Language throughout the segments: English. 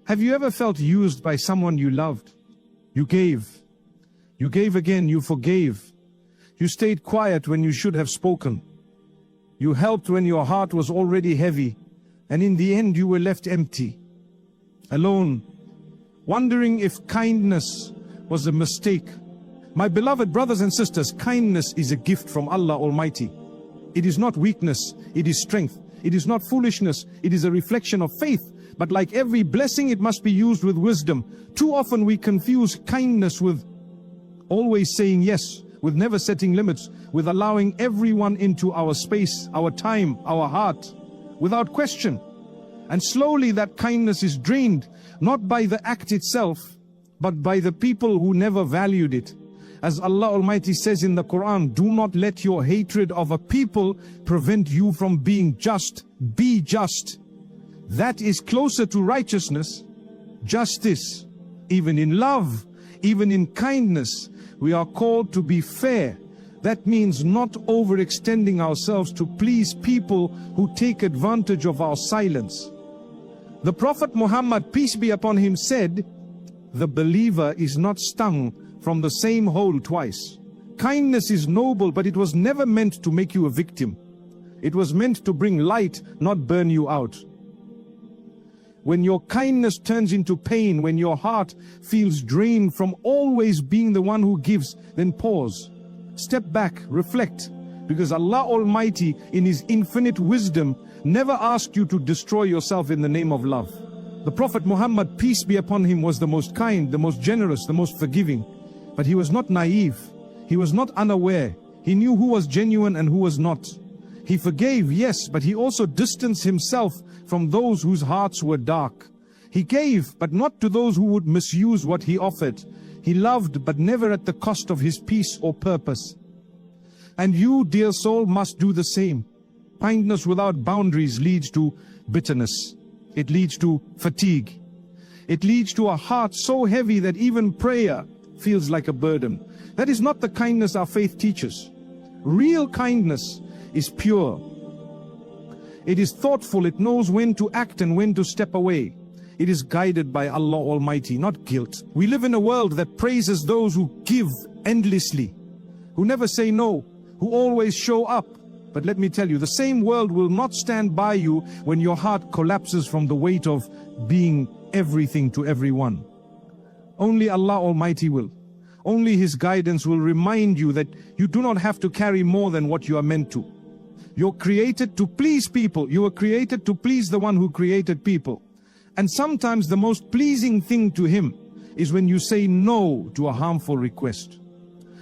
Have you ever felt used by someone you loved? You gave. You gave again, you forgave. You stayed quiet when you should have spoken. You helped when your heart was already heavy, and in the end you were left empty, alone, wondering if kindness was a mistake. My beloved brothers and sisters, kindness is a gift from Allah Almighty. It is not weakness, it is strength. It is not foolishness, it is a reflection of faith. But like every blessing, it must be used with wisdom. Too often we confuse kindness with always saying yes, with never setting limits, with allowing everyone into our space, our time, our heart, without question. And slowly that kindness is drained, not by the act itself, but by the people who never valued it. As Allah Almighty says in the Quran, do not let your hatred of a people prevent you from being just. Be just. That is closer to righteousness, justice. Even in love, even in kindness, we are called to be fair. That means not overextending ourselves to please people who take advantage of our silence. The Prophet Muhammad, peace be upon him, said, the believer is not stung from the same hole twice. Kindness is noble, but it was never meant to make you a victim. It was meant to bring light, not burn you out. When your kindness turns into pain, when your heart feels drained from always being the one who gives, then pause. Step back, reflect, because Allah Almighty in His infinite wisdom never asked you to destroy yourself in the name of love. The Prophet Muhammad, peace be upon him, was the most kind, the most generous, the most forgiving. But he was not naive. He was not unaware. He knew who was genuine and who was not. He forgave, yes, but he also distanced himself from those whose hearts were dark. He gave, but not to those who would misuse what he offered. He loved, but never at the cost of his peace or purpose. And you, dear soul, must do the same. Kindness without boundaries leads to bitterness. It leads to fatigue. It leads to a heart so heavy that even prayer feels like a burden. That is not the kindness our faith teaches. Real kindness is pure. It is thoughtful. It knows when to act and when to step away. It is guided by Allah Almighty, not guilt. We live in a world that praises those who give endlessly, who never say no, who always show up. But let me tell you, the same world will not stand by you when your heart collapses from the weight of being everything to everyone. Only Allah Almighty will. Only His guidance will remind you that you do not have to carry more than what you are meant to. You're created to please people. You were created to please the one who created people. And sometimes the most pleasing thing to Him is when you say no to a harmful request.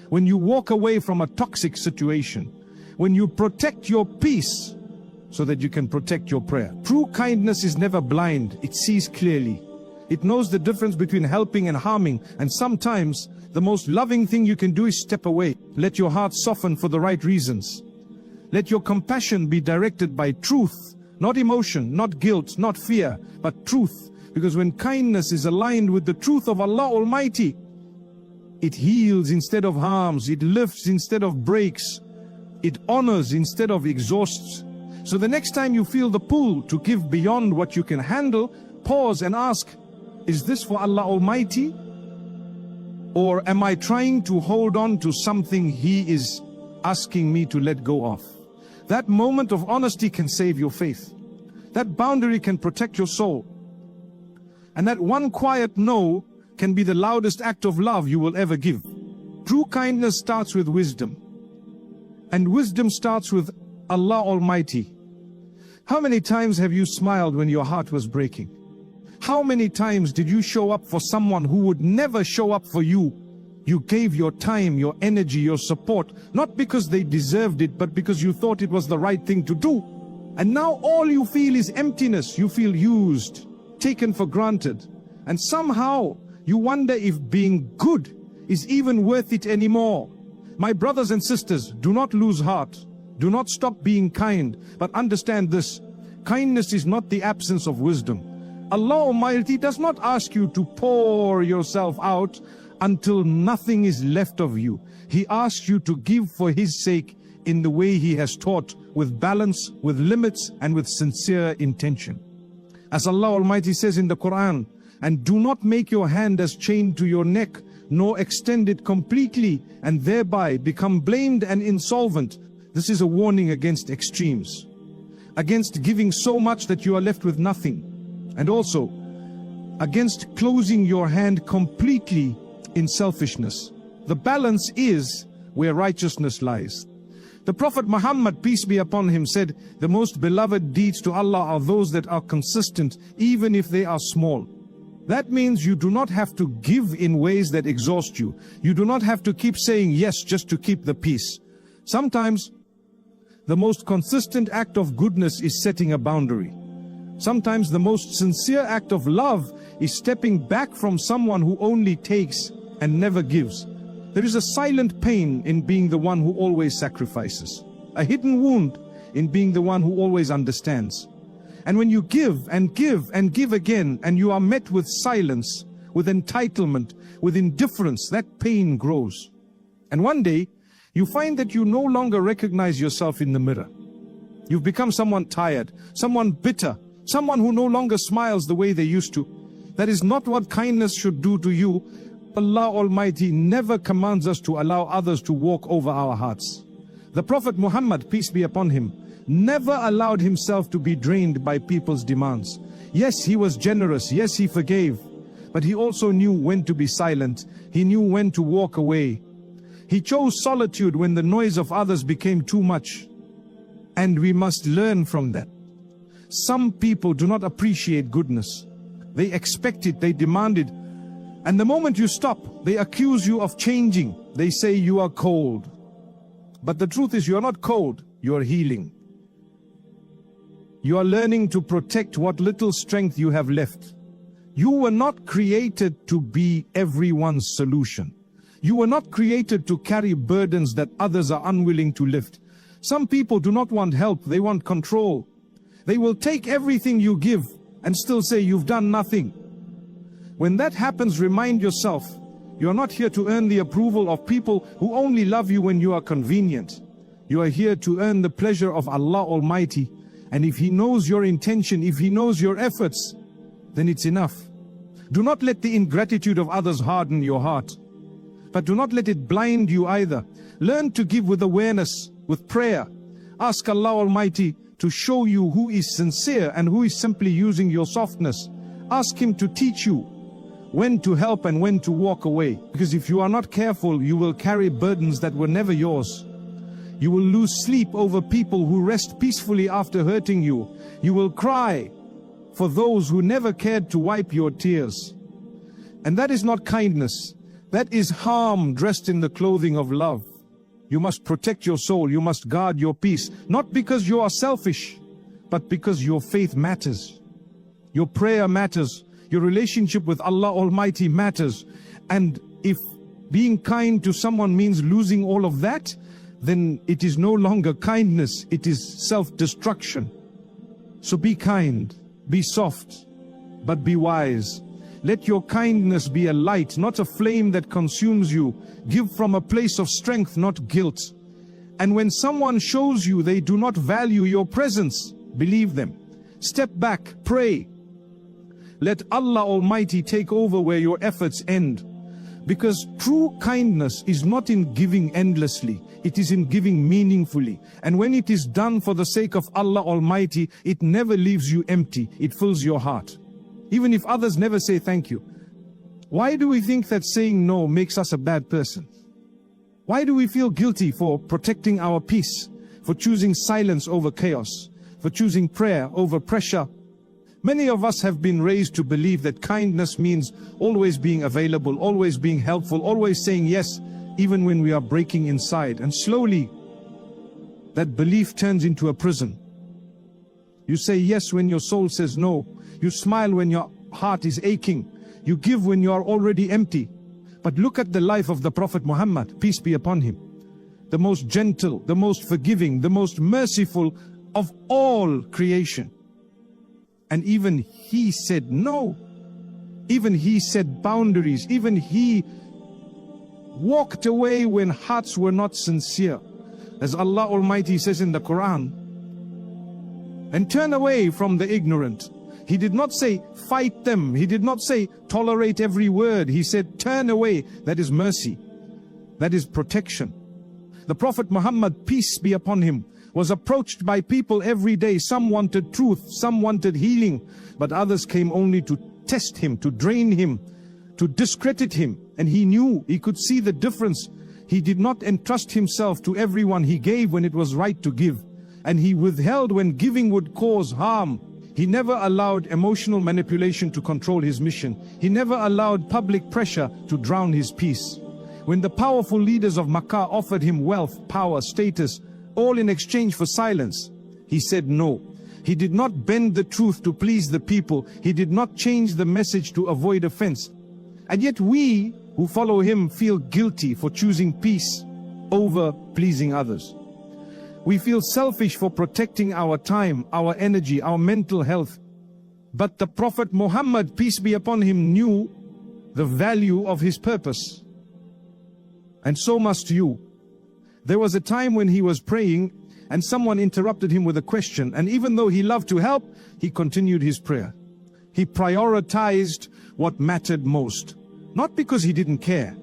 When you walk away from a toxic situation. When you protect your peace so that you can protect your prayer. True kindness is never blind. It sees clearly. It knows the difference between helping and harming. And sometimes the most loving thing you can do is step away. Let your heart soften for the right reasons. Let your compassion be directed by truth, not emotion, not guilt, not fear, but truth. Because when kindness is aligned with the truth of Allah Almighty, it heals instead of harms. It lifts instead of breaks. It honors instead of exhausts. So the next time you feel the pull to give beyond what you can handle, pause and ask, is this for Allah Almighty? Or am I trying to hold on to something He is asking me to let go of? That moment of honesty can save your faith. That boundary can protect your soul. And that one quiet no can be the loudest act of love you will ever give. True kindness starts with wisdom. And wisdom starts with Allah Almighty. How many times have you smiled when your heart was breaking? How many times did you show up for someone who would never show up for you? You gave your time, your energy, your support, not because they deserved it, but because you thought it was the right thing to do. And now all you feel is emptiness. You feel used, taken for granted. And somehow you wonder if being good is even worth it anymore. My brothers and sisters, do not lose heart. Do not stop being kind. But understand this, kindness is not the absence of wisdom. Allah Almighty does not ask you to pour yourself out until nothing is left of you. He asks you to give for His sake in the way He has taught, with balance, with limits, and with sincere intention. As Allah Almighty says in the Quran, And do not make your hand as chained to your neck, nor extend it completely, and thereby become blamed and insolvent. This is a warning against extremes, against giving so much that you are left with nothing, and also against closing your hand completely in selfishness. The balance is where righteousness lies. The Prophet Muhammad, peace be upon him, said, the most beloved deeds to Allah are those that are consistent, even if they are small. That means you do not have to give in ways that exhaust you. You do not have to keep saying yes just to keep the peace. Sometimes the most consistent act of goodness is setting a boundary. Sometimes the most sincere act of love is stepping back from someone who only takes and never gives. There is a silent pain in being the one who always sacrifices, a hidden wound in being the one who always understands. And when you give and give and give again, and you are met with silence, with entitlement, with indifference, that pain grows. And one day, you find that you no longer recognize yourself in the mirror. You've become someone tired, someone bitter, someone who no longer smiles the way they used to. That is not what kindness should do to you. Allah Almighty never commands us to allow others to walk over our hearts. The Prophet Muhammad, peace be upon him, never allowed himself to be drained by people's demands. Yes, he was generous. Yes, he forgave. But he also knew when to be silent. He knew when to walk away. He chose solitude when the noise of others became too much. And we must learn from that. Some people do not appreciate goodness. They expect it, they demand it. And the moment you stop, they accuse you of changing. They say you are cold. But the truth is, you are not cold, you are healing. You are learning to protect what little strength you have left. You were not created to be everyone's solution. You were not created to carry burdens that others are unwilling to lift. Some people do not want help, they want control. They will take everything you give and still say you've done nothing. When that happens, remind yourself, you are not here to earn the approval of people who only love you when you are convenient. You are here to earn the pleasure of Allah Almighty. And if He knows your intention, if He knows your efforts, then it's enough. Do not let the ingratitude of others harden your heart. But do not let it blind you either. Learn to give with awareness, with prayer. Ask Allah Almighty to show you who is sincere and who is simply using your softness. Ask Him to teach you when to help and when to walk away. Because if you are not careful, you will carry burdens that were never yours. You will lose sleep over people who rest peacefully after hurting you. You will cry for those who never cared to wipe your tears. And that is not kindness. That is harm dressed in the clothing of love. You must protect your soul. You must guard your peace. Not because you are selfish, but because your faith matters. Your prayer matters. Your relationship with Allah Almighty matters. And if being kind to someone means losing all of that, then it is no longer kindness, it is self-destruction. So be kind, be soft, but be wise. Let your kindness be a light, not a flame that consumes you. Give from a place of strength, not guilt. And when someone shows you they do not value your presence, believe them. Step back, pray. Let Allah Almighty take over where your efforts end. Because true kindness is not in giving endlessly, it is in giving meaningfully. And when it is done for the sake of Allah Almighty, it never leaves you empty, it fills your heart. Even if others never say thank you. Why do we think that saying no makes us a bad person? Why do we feel guilty for protecting our peace, for choosing silence over chaos, for choosing prayer over pressure? Many of us have been raised to believe that kindness means always being available, always being helpful, always saying yes, even when we are breaking inside. And slowly, that belief turns into a prison. You say yes when your soul says no. You smile when your heart is aching. You give when you are already empty. But look at the life of the Prophet Muhammad, peace be upon him. The most gentle, the most forgiving, the most merciful of all creation. And even he said no. Even he set boundaries. Even he walked away when hearts were not sincere. As Allah Almighty says in the Quran, and turn away from the ignorant. He did not say, fight them. He did not say, tolerate every word. He said, turn away. That is mercy. That is protection. The Prophet Muhammad, peace be upon him, was approached by people every day. Some wanted truth, some wanted healing, but others came only to test him, to drain him, to discredit him. And he knew, he could see the difference. He did not entrust himself to everyone. He gave when it was right to give, and he withheld when giving would cause harm. He never allowed emotional manipulation to control his mission. He never allowed public pressure to drown his peace. When the powerful leaders of Makkah offered him wealth, power, status, all in exchange for silence, he said no. He did not bend the truth to please the people. He did not change the message to avoid offense. And yet we who follow him feel guilty for choosing peace over pleasing others. We feel selfish for protecting our time, our energy, our mental health. But the Prophet Muhammad, peace be upon him, knew the value of his purpose. And so must you. There was a time when he was praying and someone interrupted him with a question, and even though he loved to help, he continued his prayer. He prioritized what mattered most, not because he didn't care,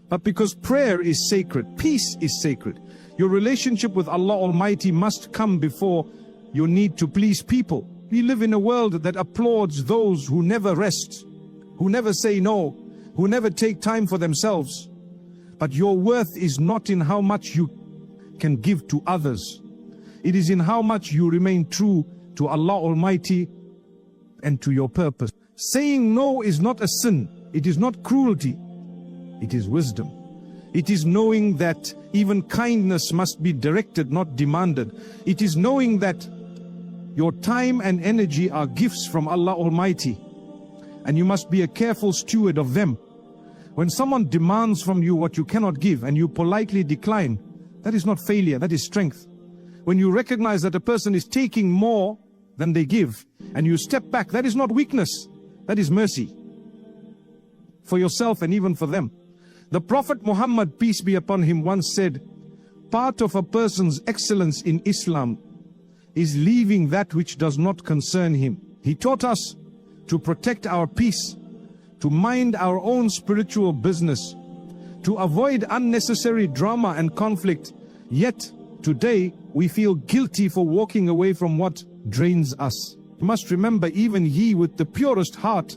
but because prayer is sacred, peace is sacred. Your relationship with Allah Almighty must come before your need to please people. We live in a world that applauds those who never rest, who never say no, who never take time for themselves. But your worth is not in how much you can give to others. It is in how much you remain true to Allah Almighty and to your purpose. Saying no is not a sin. It is not cruelty. It is wisdom. It is knowing that even kindness must be directed, not demanded. It is knowing that your time and energy are gifts from Allah Almighty, and you must be a careful steward of them. When someone demands from you what you cannot give and you politely decline, that is not failure, that is strength. When you recognize that a person is taking more than they give and you step back, that is not weakness, that is mercy for yourself and even for them. The Prophet Muhammad, peace be upon him, once said, part of a person's excellence in Islam is leaving that which does not concern him. He taught us to protect our peace, to mind our own spiritual business, to avoid unnecessary drama and conflict. Yet, today, we feel guilty for walking away from what drains us. You must remember, even he with the purest heart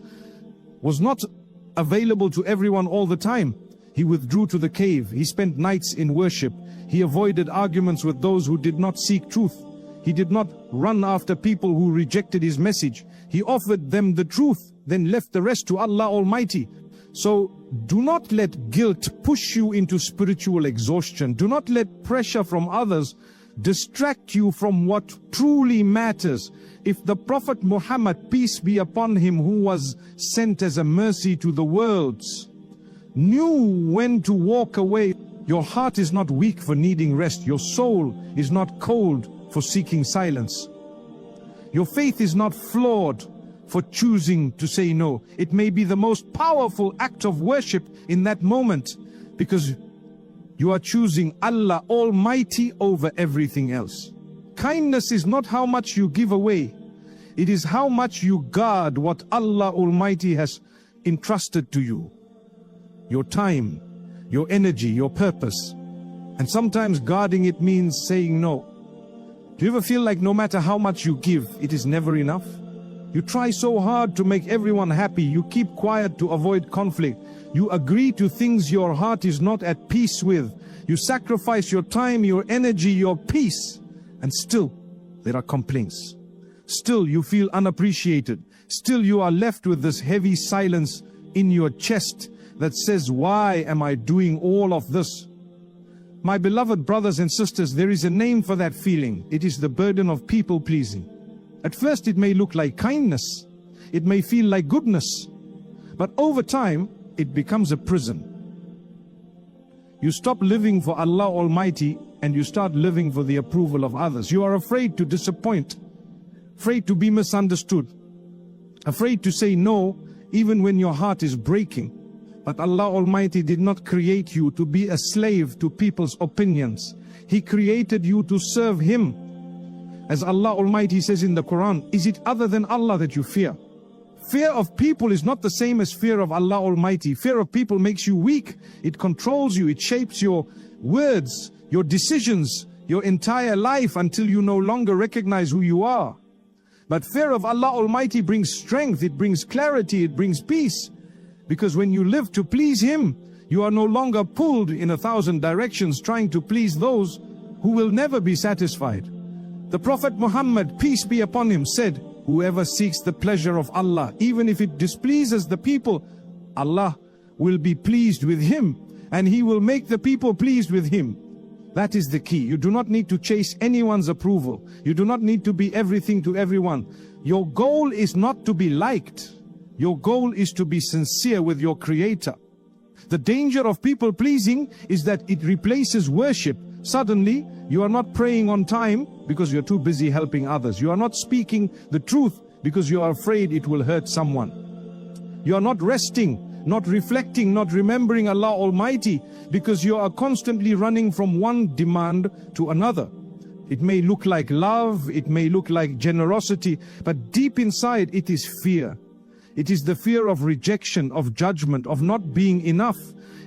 was not available to everyone all the time. He withdrew to the cave. He spent nights in worship. He avoided arguments with those who did not seek truth. He did not run after people who rejected his message. He offered them the truth, then left the rest to Allah Almighty. So do not let guilt push you into spiritual exhaustion. Do not let pressure from others distract you from what truly matters. If the Prophet Muhammad, peace be upon him, who was sent as a mercy to the worlds, knew when to walk away, your heart is not weak for needing rest. Your soul is not cold for seeking silence. Your faith is not flawed for choosing to say no. It may be the most powerful act of worship in that moment, because you are choosing Allah Almighty over everything else. Kindness is not how much you give away. It is how much you guard what Allah Almighty has entrusted to you. Your time, your energy, your purpose. And sometimes guarding it means saying no. Do you ever feel like no matter how much you give, it is never enough? You try so hard to make everyone happy. You keep quiet to avoid conflict. You agree to things your heart is not at peace with. You sacrifice your time, your energy, your peace. And still, there are complaints. Still, you feel unappreciated. Still, you are left with this heavy silence in your chest that says, why am I doing all of this? My beloved brothers and sisters, there is a name for that feeling. It is the burden of people pleasing. At first it may look like kindness. It may feel like goodness. But over time, it becomes a prison. You stop living for Allah Almighty and you start living for the approval of others. You are afraid to disappoint, afraid to be misunderstood, afraid to say no even when your heart is breaking. But Allah Almighty did not create you to be a slave to people's opinions. He created you to serve Him. As Allah Almighty says in the Quran, is it other than Allah that you fear? Fear of people is not the same as fear of Allah Almighty. Fear of people makes you weak. It controls you. It shapes your words, your decisions, your entire life until you no longer recognize who you are. But fear of Allah Almighty brings strength. It brings clarity. It brings peace. Because when you live to please Him, you are no longer pulled in 1,000 directions trying to please those who will never be satisfied. The Prophet Muhammad, peace be upon him, said, whoever seeks the pleasure of Allah, even if it displeases the people, Allah will be pleased with him, and He will make the people pleased with him. That is the key. You do not need to chase anyone's approval. You do not need to be everything to everyone. Your goal is not to be liked. Your goal is to be sincere with your Creator. The danger of people pleasing is that it replaces worship. Suddenly, you are not praying on time because you're too busy helping others. You are not speaking the truth because you are afraid it will hurt someone. You are not resting, not reflecting, not remembering Allah Almighty because you are constantly running from one demand to another. It may look like love, it may look like generosity, but deep inside it is fear. It is the fear of rejection, of judgment, of not being enough.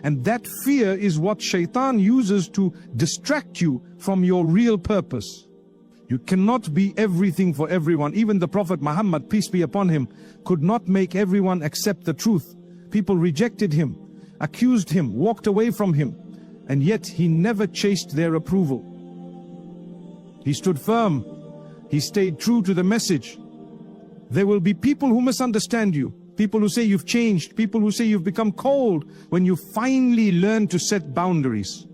And that fear is what Shaitan uses to distract you from your real purpose. You cannot be everything for everyone. Even the Prophet Muhammad, peace be upon him, could not make everyone accept the truth. People rejected him, accused him, walked away from him, and yet he never chased their approval. He stood firm. He stayed true to the message. There will be people who misunderstand you, people who say you've changed, people who say you've become cold when you finally learn to set boundaries.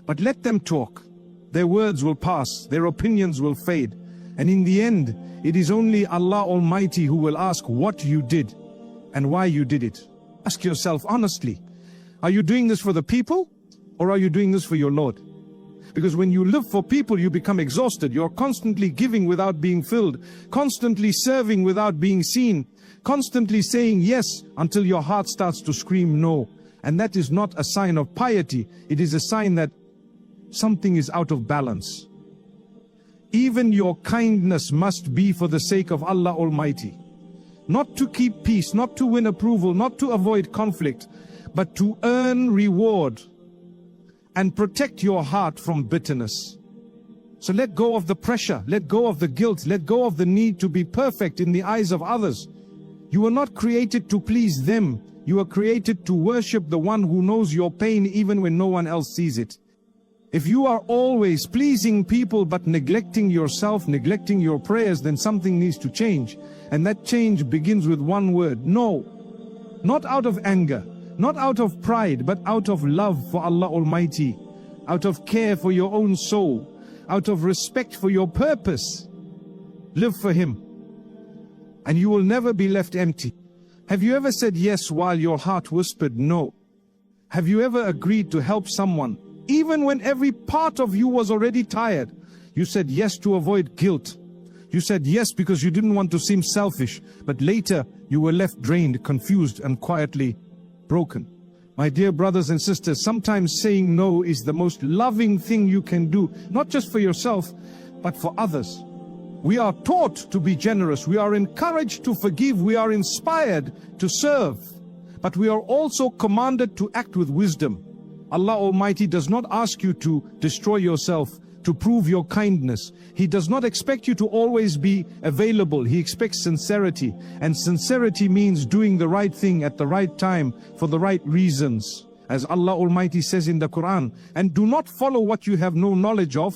But let them talk. Their words will pass, their opinions will fade, and in the end, it is only Allah Almighty who will ask what you did and why you did it. Ask yourself honestly, are you doing this for the people or are you doing this for your Lord? Because when you live for people, you become exhausted. You're constantly giving without being filled, constantly serving without being seen, constantly saying yes until your heart starts to scream no. And that is not a sign of piety. It is a sign that something is out of balance. Even your kindness must be for the sake of Allah Almighty. Not to keep peace, not to win approval, not to avoid conflict, but to earn reward and protect your heart from bitterness. So let go of the pressure, let go of the guilt, let go of the need to be perfect in the eyes of others. You were not created to please them. You were created to worship the one who knows your pain even when no one else sees it. If you are always pleasing people but neglecting yourself, neglecting your prayers, then something needs to change. And that change begins with one word: no. Not out of anger, not out of pride, but out of love for Allah Almighty, out of care for your own soul, out of respect for your purpose. Live for Him, and you will never be left empty. Have you ever said yes while your heart whispered no? Have you ever agreed to help someone even when every part of you was already tired? You said yes to avoid guilt. You said yes because you didn't want to seem selfish, but later you were left drained, confused, and quietly broken. My dear brothers and sisters, sometimes saying no is the most loving thing you can do, not just for yourself, but for others. We are taught to be generous. We are encouraged to forgive. We are inspired to serve. But we are also commanded to act with wisdom. Allah Almighty does not ask you to destroy yourself, to prove your kindness. He does not expect you to always be available. He expects sincerity. And sincerity means doing the right thing at the right time for the right reasons. As Allah Almighty says in the Quran, and do not follow what you have no knowledge of.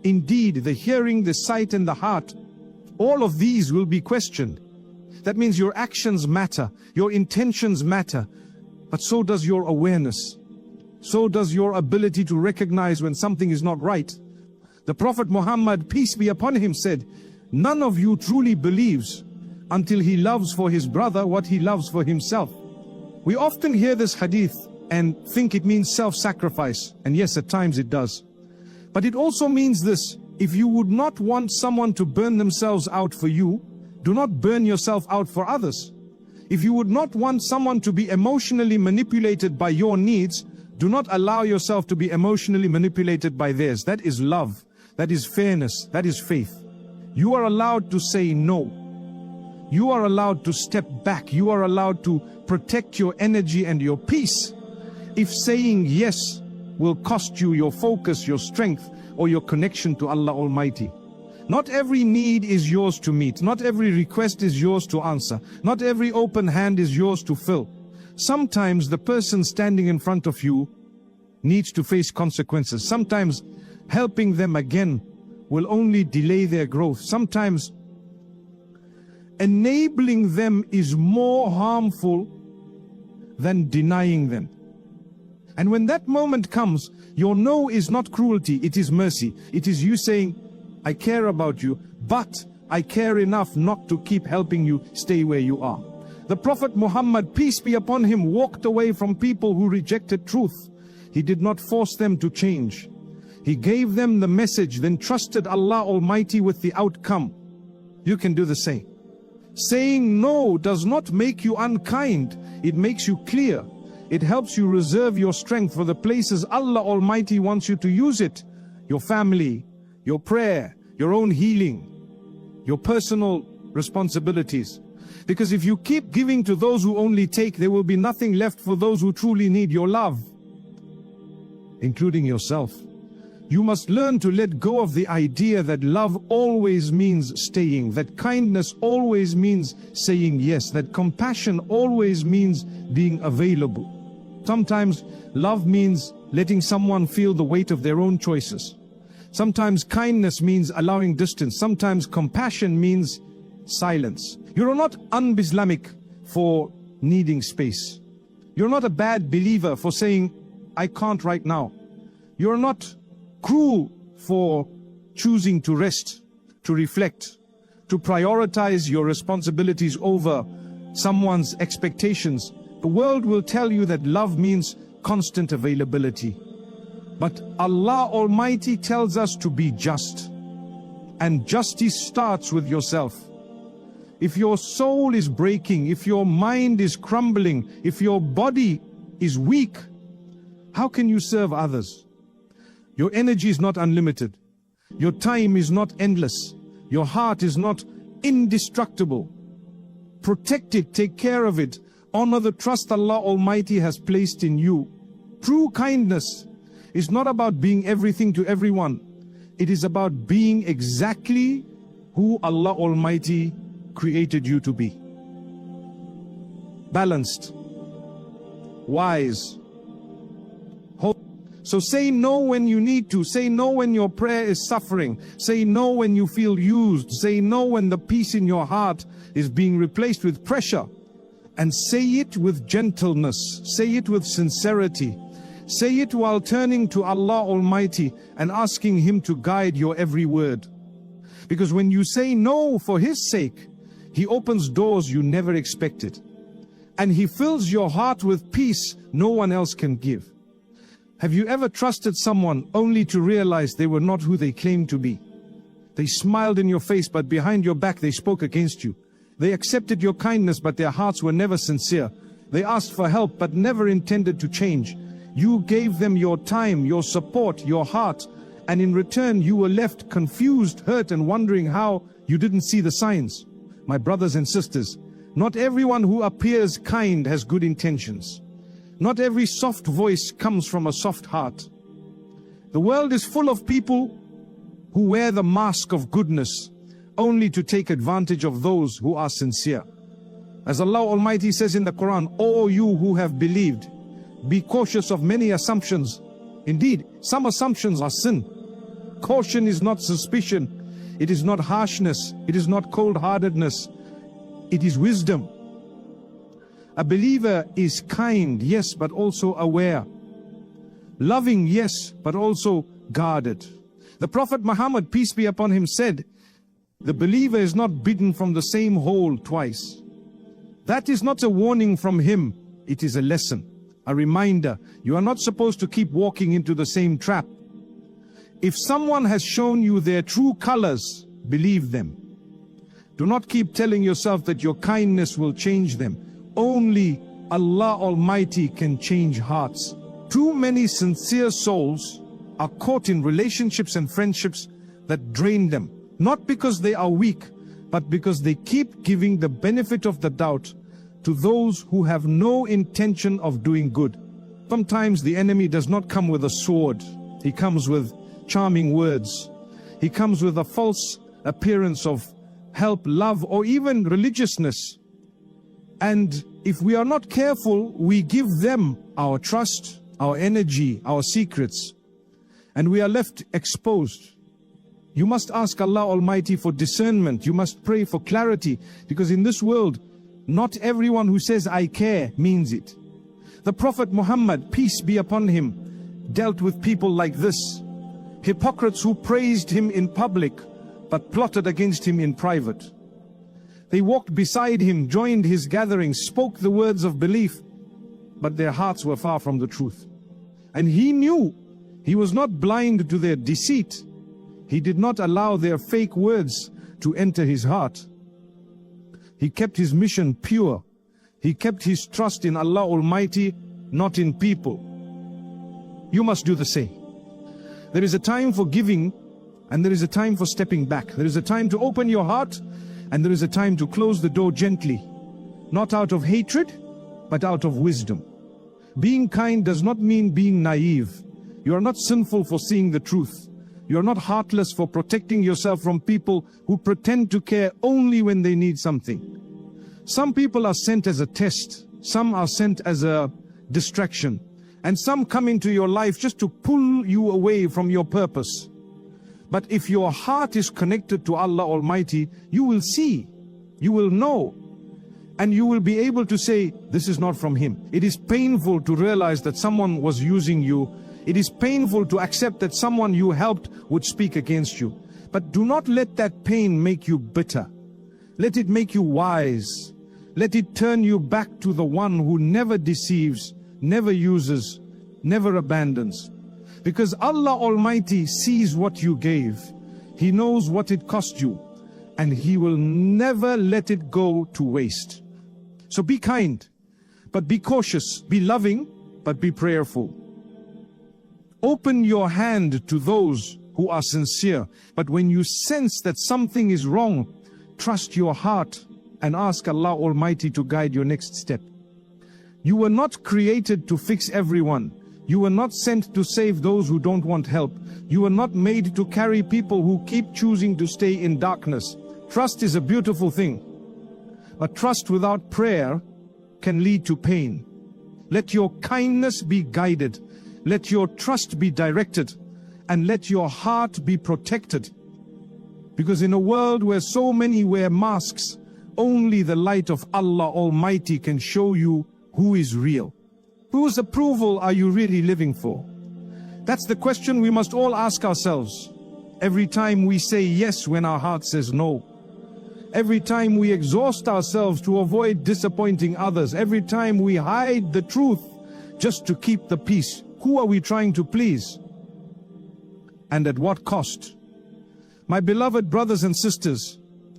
Indeed, the hearing, the sight, and the heart, all of these will be questioned. That means your actions matter, your intentions matter, but so does your awareness. So does your ability to recognize when something is not right. The Prophet Muhammad, peace be upon him, said, none of you truly believes until he loves for his brother what he loves for himself. We often hear this hadith and think it means self-sacrifice, and yes, at times it does. But it also means this: if you would not want someone to burn themselves out for you, do not burn yourself out for others. If you would not want someone to be emotionally manipulated by your needs, do not allow yourself to be emotionally manipulated by theirs. That is love. That is fairness. That is faith. You are allowed to say no. You are allowed to step back. You are allowed to protect your energy and your peace. If saying yes will cost you your focus, your strength, or your connection to Allah Almighty. Not every need is yours to meet. Not every request is yours to answer. Not every open hand is yours to fill. Sometimes the person standing in front of you needs to face consequences. Sometimes helping them again will only delay their growth. Sometimes enabling them is more harmful than denying them. And when that moment comes, your no is not cruelty, it is mercy. It is you saying, I care about you, but I care enough not to keep helping you stay where you are. The Prophet Muhammad, peace be upon him, walked away from people who rejected truth. He did not force them to change. He gave them the message, then trusted Allah Almighty with the outcome. You can do the same. Saying no does not make you unkind. It makes you clear. It helps you reserve your strength for the places Allah Almighty wants you to use it. Your family, your prayer, your own healing, your personal responsibilities. Because if you keep giving to those who only take, there will be nothing left for those who truly need your love, including yourself. You must learn to let go of the idea that love always means staying, that kindness always means saying yes, that compassion always means being available. Sometimes love means letting someone feel the weight of their own choices. Sometimes kindness means allowing distance. Sometimes compassion means silence. You're not un-Islamic for needing space. You're not a bad believer for saying, I can't right now. You're not cruel for choosing to rest, to reflect, to prioritize your responsibilities over someone's expectations. The world will tell you that love means constant availability. But Allah Almighty tells us to be just. And justice starts with yourself. If your soul is breaking, if your mind is crumbling, if your body is weak, how can you serve others? Your energy is not unlimited. Your time is not endless. Your heart is not indestructible. Protect it, take care of it. Honor the trust Allah Almighty has placed in you. True kindness is not about being everything to everyone. It is about being exactly who Allah Almighty created you to be. Balanced, wise. So say no when you need to. Say no when your prayer is suffering. Say no when you feel used. Say no when the peace in your heart is being replaced with pressure. And say it with gentleness. Say it with sincerity. Say it while turning to Allah Almighty and asking Him to guide your every word. Because when you say no for His sake, He opens doors you never expected. And He fills your heart with peace no one else can give. Have you ever trusted someone only to realize they were not who they claimed to be? They smiled in your face, but behind your back they spoke against you. They accepted your kindness, but their hearts were never sincere. They asked for help, but never intended to change. You gave them your time, your support, your heart, and in return you were left confused, hurt, and wondering how you didn't see the signs. My brothers and sisters, not everyone who appears kind has good intentions. Not every soft voice comes from a soft heart. The world is full of people who wear the mask of goodness only to take advantage of those who are sincere. As Allah Almighty says in the Quran, O you who have believed, be cautious of many assumptions. Indeed, some assumptions are sin. Caution is not suspicion. It is not harshness. It is not cold-heartedness. It is wisdom. A believer is kind, yes, but also aware. Loving, yes, but also guarded. The Prophet Muhammad, peace be upon him, said, the believer is not bidden from the same hole twice. That is not a warning from him, it is a lesson, a reminder. You are not supposed to keep walking into the same trap. If someone has shown you their true colors, believe them. Do not keep telling yourself that your kindness will change them. Only Allah Almighty can change hearts. Too many sincere souls are caught in relationships and friendships that drain them, Not because they are weak, but because they keep giving the benefit of the doubt to those who have no intention of doing good. Sometimes the enemy does not come with a sword. He comes with charming words. He comes with a false appearance of help, love, or even religiousness. And if we are not careful, we give them our trust, our energy, our secrets, and we are left exposed. You must ask Allah Almighty for discernment. You must pray for clarity, because in this world, not everyone who says I care means it. The Prophet Muhammad, peace be upon him, dealt with people like this. Hypocrites who praised him in public, but plotted against him in private. They walked beside him, joined his gatherings, spoke the words of belief, but their hearts were far from the truth. And he knew he was not blind to their deceit. He did not allow their fake words to enter his heart. He kept his mission pure. He kept his trust in Allah Almighty, not in people. You must do the same. There is a time for giving, and there is a time for stepping back. There is a time to open your heart, and there is a time to close the door gently. Not out of hatred, but out of wisdom. Being kind does not mean being naive. You are not sinful for seeing the truth. You are not heartless for protecting yourself from people who pretend to care only when they need something. Some people are sent as a test. Some are sent as a distraction. And some come into your life just to pull you away from your purpose. But if your heart is connected to Allah Almighty, you will see, you will know, and you will be able to say, this is not from Him. It is painful to realize that someone was using you. It is painful to accept that someone you helped would speak against you. But do not let that pain make you bitter. Let it make you wise. Let it turn you back to the one who never deceives, never uses, never abandons. Because Allah Almighty sees what you gave. He knows what it cost you, and He will never let it go to waste. So be kind, but be cautious. Be loving, but be prayerful. Open your hand to those who are sincere. But when you sense that something is wrong, trust your heart and ask Allah Almighty to guide your next step. You were not created to fix everyone. You were not sent to save those who don't want help. You were not made to carry people who keep choosing to stay in darkness. Trust is a beautiful thing, but trust without prayer can lead to pain. Let your kindness be guided. Let your trust be directed, and let your heart be protected. Because in a world where so many wear masks, only the light of Allah Almighty can show you who is real. Whose approval are you really living for? That's the question we must all ask ourselves. Every time we say yes when our heart says no. Every time we exhaust ourselves to avoid disappointing others. Every time we hide the truth just to keep the peace. Who are we trying to please? And at what cost? My beloved brothers and sisters,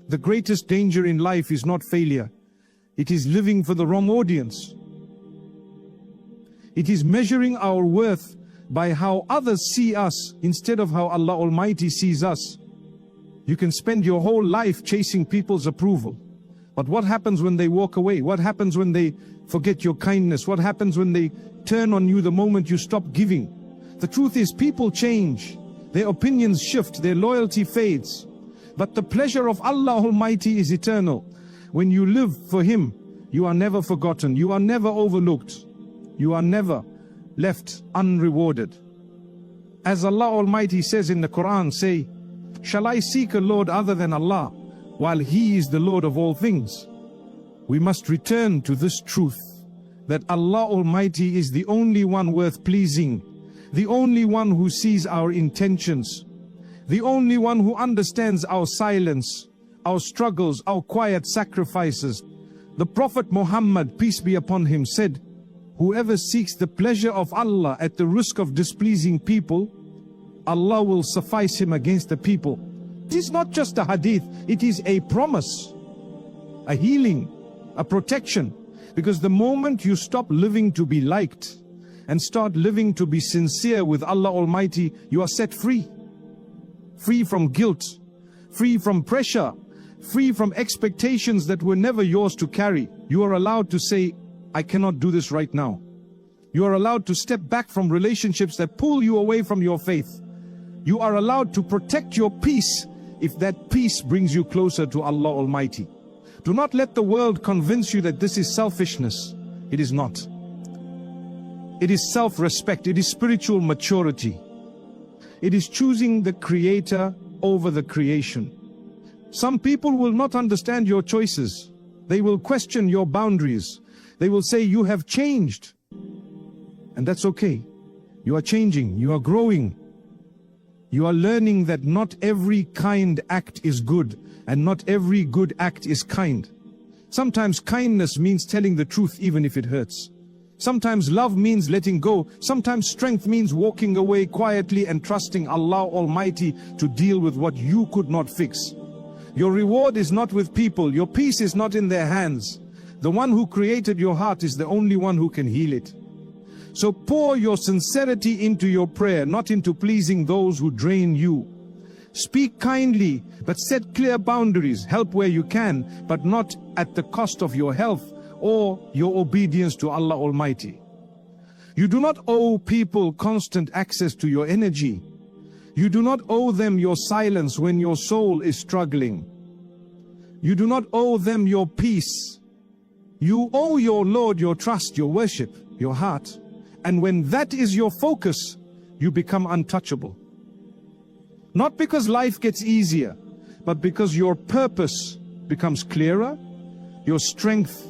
the greatest danger in life is not failure. It is living for the wrong audience. It is measuring our worth by how others see us instead of how Allah Almighty sees us. You can spend your whole life chasing people's approval. But what happens when they walk away? What happens when they forget your kindness? What happens when they turn on you the moment you stop giving? The truth is, people change. Their opinions shift. Their loyalty fades. But the pleasure of Allah Almighty is eternal. When you live for Him, you are never forgotten. You are never overlooked. You are never left unrewarded. As Allah Almighty says in the Quran, say, shall I seek a Lord other than Allah, while He is the Lord of all things? We must return to this truth, that Allah Almighty is the only one worth pleasing, the only one who sees our intentions, the only one who understands our silence, our struggles, our quiet sacrifices. The Prophet Muhammad, peace be upon him, said, whoever seeks the pleasure of Allah at the risk of displeasing people, Allah will suffice him against the people. It is not just a hadith, it is a promise, a healing, a protection. Because the moment you stop living to be liked and start living to be sincere with Allah Almighty, you are set free. Free from guilt, free from pressure, free from expectations that were never yours to carry. You are allowed to say, I cannot do this right now. You are allowed to step back from relationships that pull you away from your faith. You are allowed to protect your peace if that peace brings you closer to Allah Almighty. Do not let the world convince you that this is selfishness. It is not. It is self-respect. It is spiritual maturity. It is choosing the Creator over the creation. Some people will not understand your choices. They will question your boundaries. They will say you have changed. And that's okay. You are changing. You are growing. You are learning that not every kind act is good, and not every good act is kind. Sometimes kindness means telling the truth even if it hurts. Sometimes love means letting go. Sometimes strength means walking away quietly and trusting Allah Almighty to deal with what you could not fix. Your reward is not with people. Your peace is not in their hands. The one who created your heart is the only one who can heal it. So pour your sincerity into your prayer, not into pleasing those who drain you. Speak kindly, but set clear boundaries. Help where you can, but not at the cost of your health or your obedience to Allah Almighty. You do not owe people constant access to your energy. You do not owe them your silence when your soul is struggling. You do not owe them your peace. You owe your Lord your trust, your worship, your heart. And when that is your focus, you become untouchable. Not because life gets easier, but because your purpose becomes clearer, your strength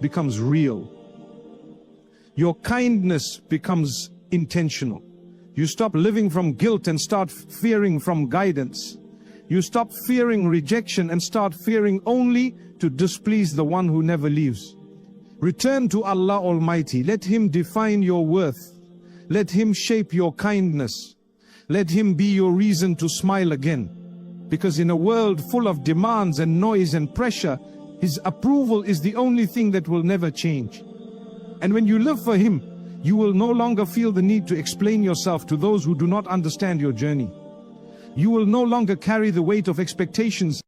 becomes real, your kindness becomes intentional. You stop living from guilt and start fearing from guidance. You stop fearing rejection and start fearing only to displease the one who never leaves. Return to Allah Almighty. Let Him define your worth. Let Him shape your kindness. Let Him be your reason to smile again. Because in a world full of demands and noise and pressure, His approval is the only thing that will never change. And when you live for Him, you will no longer feel the need to explain yourself to those who do not understand your journey. You will no longer carry the weight of expectations